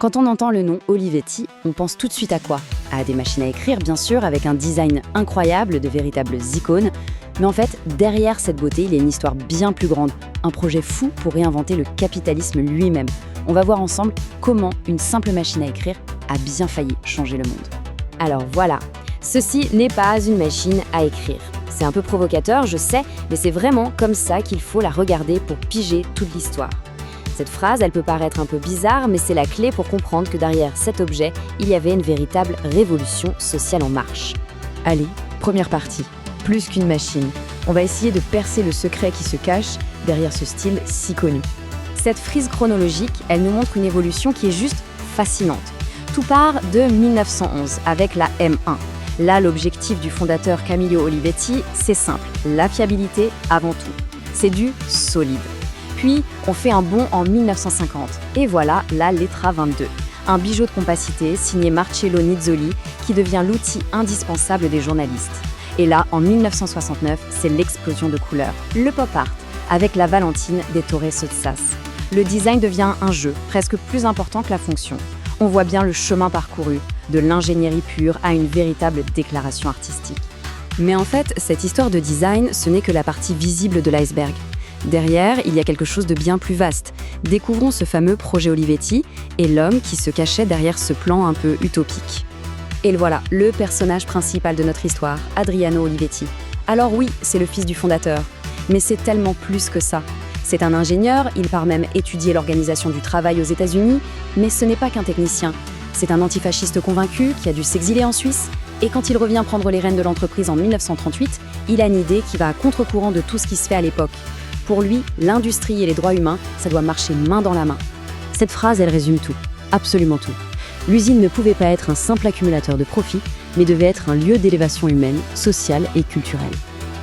Quand on entend le nom Olivetti, on pense tout de suite à quoi? À des machines à écrire, bien sûr, avec un design incroyable, de véritables icônes. Mais en fait, derrière cette beauté, il y a une histoire bien plus grande, un projet fou pour réinventer le capitalisme lui-même. On va voir ensemble comment une simple machine à écrire a bien failli changer le monde. Alors voilà, ceci n'est pas une machine à écrire. C'est un peu provocateur, je sais, mais c'est vraiment comme ça qu'il faut la regarder pour piger toute l'histoire. Cette phrase, elle peut paraître un peu bizarre, mais c'est la clé pour comprendre que derrière cet objet, il y avait une véritable révolution sociale en marche. Allez, première partie. Plus qu'une machine. On va essayer de percer le secret qui se cache derrière ce style si connu. Cette frise chronologique, elle nous montre une évolution qui est juste fascinante. Tout part de 1911 avec la M1. Là, l'objectif du fondateur Camillo Olivetti, c'est simple, la fiabilité avant tout. C'est du solide. Puis, on fait un bond en 1950. Et voilà la Letra 22. Un bijou de compacité signé Marcello Nizzoli qui devient l'outil indispensable des journalistes. Et là, en 1969, c'est l'explosion de couleurs. Le pop art, avec la Valentine d'Ettore Sottsass. Le design devient un jeu, presque plus important que la fonction. On voit bien le chemin parcouru, de l'ingénierie pure à une véritable déclaration artistique. Mais en fait, cette histoire de design, ce n'est que la partie visible de l'iceberg. Derrière, il y a quelque chose de bien plus vaste. Découvrons ce fameux projet Olivetti et l'homme qui se cachait derrière ce plan un peu utopique. Et voilà, le personnage principal de notre histoire, Adriano Olivetti. Alors oui, c'est le fils du fondateur, mais c'est tellement plus que ça. C'est un ingénieur, il part même étudier l'organisation du travail aux États-Unis, mais ce n'est pas qu'un technicien. C'est un antifasciste convaincu qui a dû s'exiler en Suisse, et quand il revient prendre les rênes de l'entreprise en 1938, il a une idée qui va à contre-courant de tout ce qui se fait à l'époque. Pour lui, l'industrie et les droits humains, ça doit marcher main dans la main. Cette phrase, elle résume tout, absolument tout. L'usine ne pouvait pas être un simple accumulateur de profits, mais devait être un lieu d'élévation humaine, sociale et culturelle.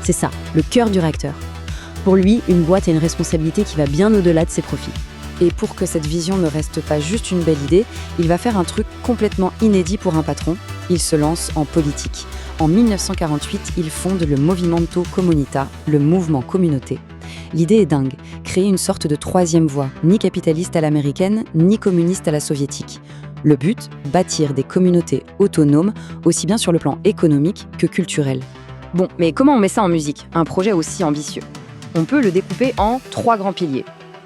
C'est ça, le cœur du réacteur. Pour lui, une boîte a une responsabilité qui va bien au-delà de ses profits. Et pour que cette vision ne reste pas juste une belle idée, il va faire un truc complètement inédit pour un patron. Il se lance en politique. En 1948, il fonde le Movimento Comunità, le mouvement communauté. L'idée est dingue, créer une sorte de troisième voie, ni capitaliste à l'américaine, ni communiste à la soviétique. Le but, bâtir des communautés autonomes, aussi bien sur le plan économique que culturel. Bon, mais comment on met ça en musique, un projet aussi ambitieux? On peut le découper en 3 grands piliers.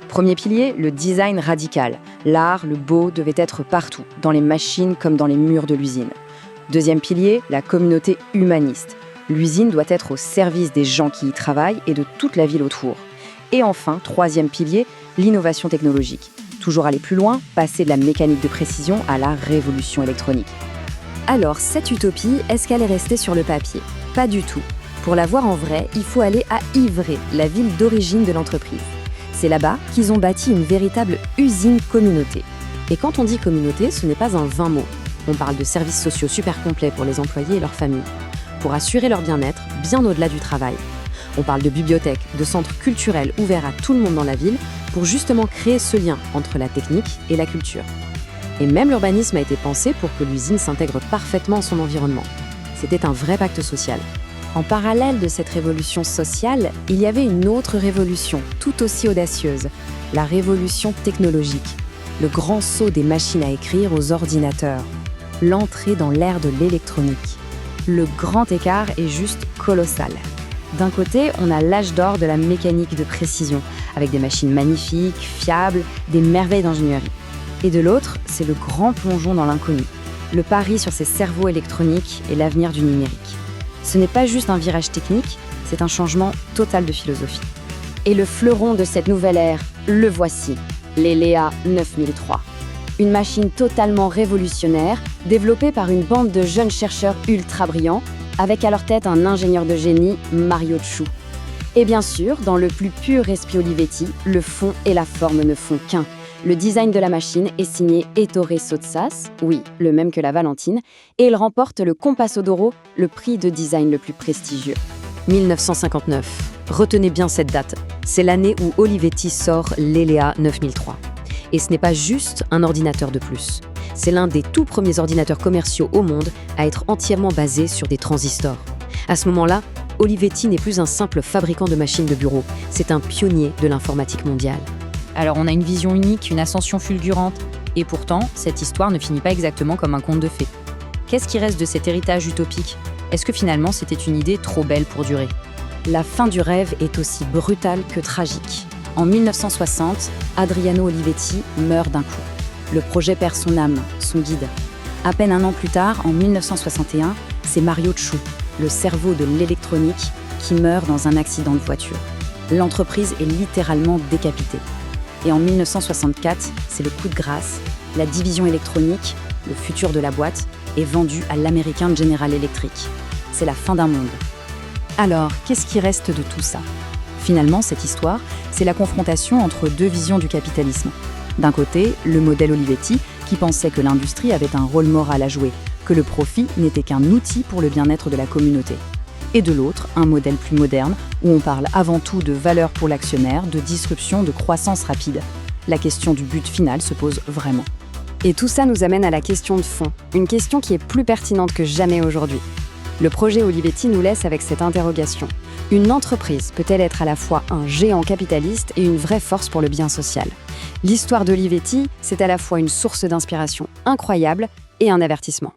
Premier pilier, le design radical. L'art, le beau devait être partout, dans les machines comme dans les murs de l'usine. Deuxième pilier, la communauté humaniste. L'usine doit être au service des gens qui y travaillent et de toute la ville autour. Et enfin, troisième pilier, l'innovation technologique. Toujours aller plus loin, passer de la mécanique de précision à la révolution électronique. Alors, cette utopie, est-ce qu'elle est restée sur le papier? Pas du tout. Pour la voir en vrai, il faut aller à Ivrea, la ville d'origine de l'entreprise. C'est là-bas qu'ils ont bâti une véritable usine communauté. Et quand on dit communauté, ce n'est pas un vain mot. On parle de services sociaux super complets pour les employés et leurs familles, pour assurer leur bien-être bien au-delà du travail. On parle de bibliothèques, de centres culturels ouverts à tout le monde dans la ville pour justement créer ce lien entre la technique et la culture. Et même l'urbanisme a été pensé pour que l'usine s'intègre parfaitement à son environnement. C'était un vrai pacte social. En parallèle de cette révolution sociale, il y avait une autre révolution, tout aussi audacieuse, la révolution technologique, le grand saut des machines à écrire aux ordinateurs, l'entrée dans l'ère de l'électronique. Le grand écart est juste colossal. D'un côté, on a l'âge d'or de la mécanique de précision, avec des machines magnifiques, fiables, des merveilles d'ingénierie. Et de l'autre, c'est le grand plongeon dans l'inconnu, le pari sur ces cerveaux électroniques et l'avenir du numérique. Ce n'est pas juste un virage technique, c'est un changement total de philosophie. Et le fleuron de cette nouvelle ère, le voici, l'Elea 9003. Une machine totalement révolutionnaire, développée par une bande de jeunes chercheurs ultra brillants, avec à leur tête un ingénieur de génie, Mario Tchou. Et bien sûr, dans le plus pur esprit Olivetti, le fond et la forme ne font qu'un. Le design de la machine est signé Ettore Sottsass, oui, le même que la Valentine, et il remporte le Compasso d'Oro, le prix de design le plus prestigieux. 1959. Retenez bien cette date. C'est l'année où Olivetti sort l'Elea 9003. Et ce n'est pas juste un ordinateur de plus. C'est l'un des tout premiers ordinateurs commerciaux au monde à être entièrement basé sur des transistors. À ce moment-là, Olivetti n'est plus un simple fabricant de machines de bureau, c'est un pionnier de l'informatique mondiale. Alors on a une vision unique, une ascension fulgurante, Et pourtant, cette histoire ne finit pas exactement comme un conte de fées. Qu'est-ce qui reste de cet héritage utopique? Est-ce que finalement c'était une idée trop belle pour durer? La fin du rêve est aussi brutale que tragique. En 1960, Adriano Olivetti meurt d'un coup. Le projet perd son âme, son guide. À peine un an plus tard, en 1961, c'est Mario Tchou, le cerveau de l'électronique, qui meurt dans un accident de voiture. L'entreprise est littéralement décapitée. Et en 1964, c'est le coup de grâce. La division électronique, le futur de la boîte, est vendue à l'américain General Electric. C'est la fin d'un monde. Alors, qu'est-ce qui reste de tout ça? Finalement, cette histoire, c'est la confrontation entre deux visions du capitalisme. D'un côté, le modèle Olivetti, qui pensait que l'industrie avait un rôle moral à jouer, que le profit n'était qu'un outil pour le bien-être de la communauté. Et de l'autre, un modèle plus moderne, où on parle avant tout de valeur pour l'actionnaire, de disruption, de croissance rapide. La question du but final se pose vraiment. Et tout ça nous amène à la question de fond, une question qui est plus pertinente que jamais aujourd'hui. Le projet Olivetti nous laisse avec cette interrogation. Une entreprise peut-elle être à la fois un géant capitaliste et une vraie force pour le bien social? L'histoire d'Olivetti, c'est à la fois une source d'inspiration incroyable et un avertissement.